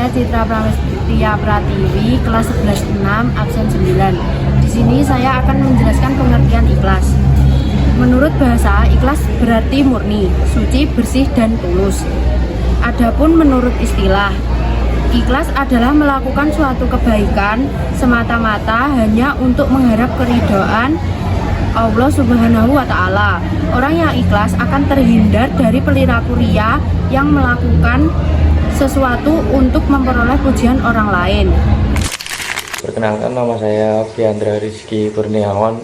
saya Citra Pramestia Pratiwi, kelas 11-6, absen 9. Di sini saya akan menjelaskan pengertian ikhlas. Menurut bahasa, ikhlas berarti murni, suci, bersih, dan tulus. Adapun menurut istilah, ikhlas adalah melakukan suatu kebaikan semata-mata hanya untuk mengharap keridhaan Allah Subhanahu wa Ta'ala. Orang yang ikhlas akan terhindar dari perilaku riya yang melakukan sesuatu untuk memperoleh pujian orang lain. Perkenalkan, nama saya Fiandra Rizky Kurniawan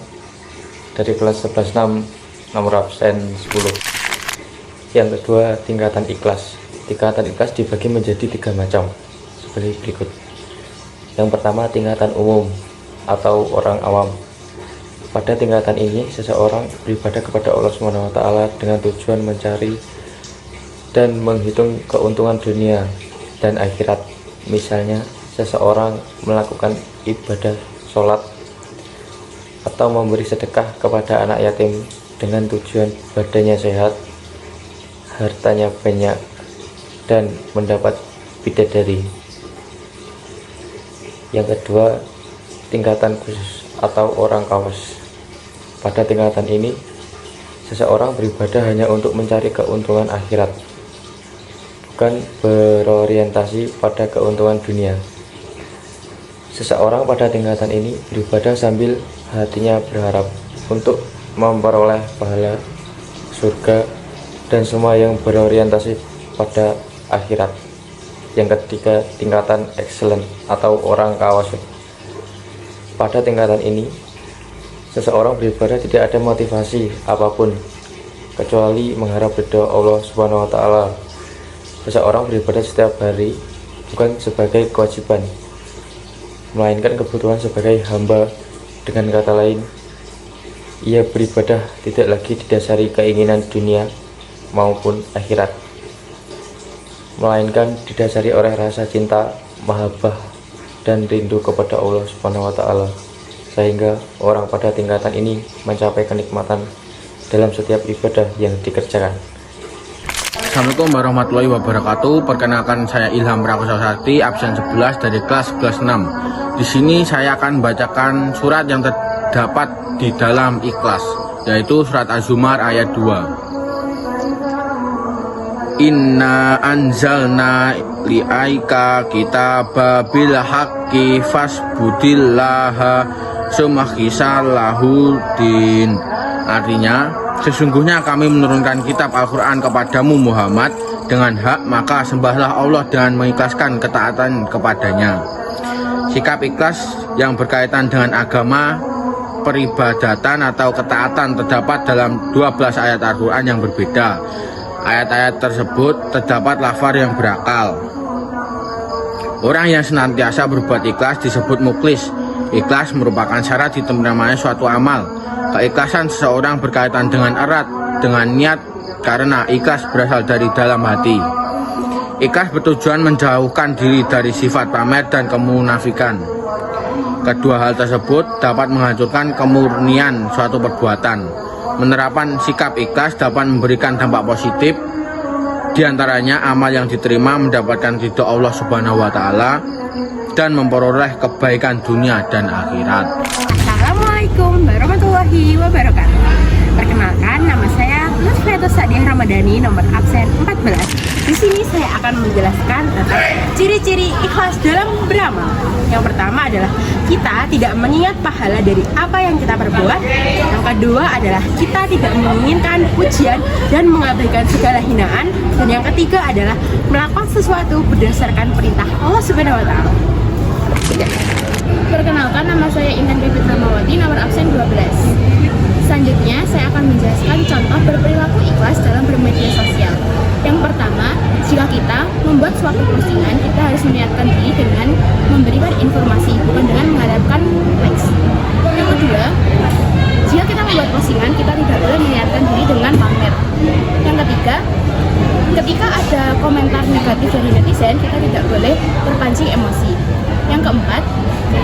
dari kelas 11-6, nomor absen 10. Yang kedua, tingkatan ikhlas. Tingkatan ikhlas dibagi menjadi 3 macam seperti berikut. Yang pertama, tingkatan umum atau orang awam. Pada tingkatan ini, seseorang beribadah kepada Allah SWT dengan tujuan mencari dan menghitung keuntungan dunia dan akhirat. Misalnya, seseorang melakukan ibadah sholat atau memberi sedekah kepada anak yatim dengan tujuan badannya sehat, hartanya banyak, dan mendapat bidadari. Yang kedua, tingkatan khusus atau orang kawas. Pada tingkatan ini, seseorang beribadah hanya untuk mencari keuntungan akhirat, bukan berorientasi pada keuntungan dunia. Seseorang pada tingkatan ini beribadah sambil hatinya berharap untuk memperoleh pahala, surga, dan semua yang berorientasi pada akhirat. Yang ketiga, tingkatan excellent atau orang kawas. Pada tingkatan ini, seseorang beribadah tidak ada motivasi apapun kecuali mengharap ridho Allah Subhanahu wa Ta'ala. Seseorang beribadah setiap hari bukan sebagai kewajiban, melainkan kebutuhan sebagai hamba. Dengan kata lain, ia beribadah tidak lagi didasari keinginan dunia maupun akhirat, melainkan didasari oleh rasa cinta, mahabbah, dan rindu kepada Allah Subhanahu wa Ta'ala. Sehingga orang pada tingkatan ini mencapai kenikmatan dalam setiap ibadah yang dikerjakan. Assalamualaikum warahmatullahi wabarakatuh. Perkenalkan, saya Ilham Prakusasakti, absen 11 dari kelas 11-6. Di sini saya akan membacakan surat yang terdapat di dalam ikhlas, yaitu surat Az-Zumar ayat 2. Inna anzalna li'aika kitaba bil haqqi fasbudillaha summakhisalahudin. Artinya, sesungguhnya kami menurunkan kitab Al-Quran kepadamu Muhammad dengan hak, maka sembahlah Allah dengan mengikhlaskan ketaatan kepadanya. Sikap ikhlas yang berkaitan dengan agama, peribadatan atau ketaatan terdapat dalam 12 ayat Al-Quran yang berbeda. Ayat-ayat tersebut terdapat lafaz yang berakal. Orang yang senantiasa berbuat ikhlas disebut mukhlis. Ikhlas merupakan syarat diterimanya suatu amal. Keikhlasan seseorang berkaitan dengan erat dengan niat, karena ikhlas berasal dari dalam hati. Ikhlas bertujuan menjauhkan diri dari sifat pamer dan kemunafikan. Kedua hal tersebut dapat menghancurkan kemurnian suatu perbuatan. Menerapkan sikap ikhlas dapat memberikan dampak positif. Di antaranya, amal yang diterima mendapatkan ridho Allah Subhanahu wa Ta'ala dan memperoleh kebaikan dunia dan akhirat. Assalamualaikum warahmatullahi wabarakatuh. Perkenalkan, nama saya Lutfiatus Sadiah Ramadhani, nomor absen 14. Di sini saya akan menjelaskan tentang ciri-ciri ikhlas dalam beramal. Yang pertama adalah kita tidak mengingat pahala dari apa yang kita perbuat. Yang kedua adalah kita tidak menginginkan pujian dan mengabaikan segala hinaan. Dan yang ketiga adalah melakukan sesuatu berdasarkan perintah Allah Subhanahu wa Ta'ala. Perkenalkan, nama saya Intan Bibit Ramawati, nomor absen 12. Selanjutnya, saya akan menjelaskan contoh berperilaku ikhlas dalam bermedia sosial. Yang pertama, jika kita membuat suatu postingan, kita harus meniatkan diri dengan memberikan informasi, bukan dengan mengharapkan likes. Yang kedua, jika kita membuat postingan, kita tidak boleh meniatkan diri dengan pamer. Yang ketiga, ketika ada komentar negatif dari netizen, kita tidak boleh terpancing emosi. Yang keempat,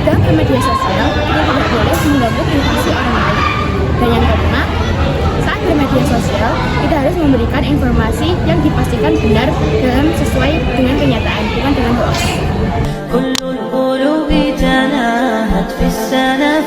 dalam bermedia sosial, kita tidak boleh mengganggu privasi orang lain. Dan yang kelima, saat bermedia media sosial, kita harus memberikan informasi yang dipastikan benar dalam sesuai dengan kenyataan, bukan dengan hoax. كل القلوب تناهت في السنة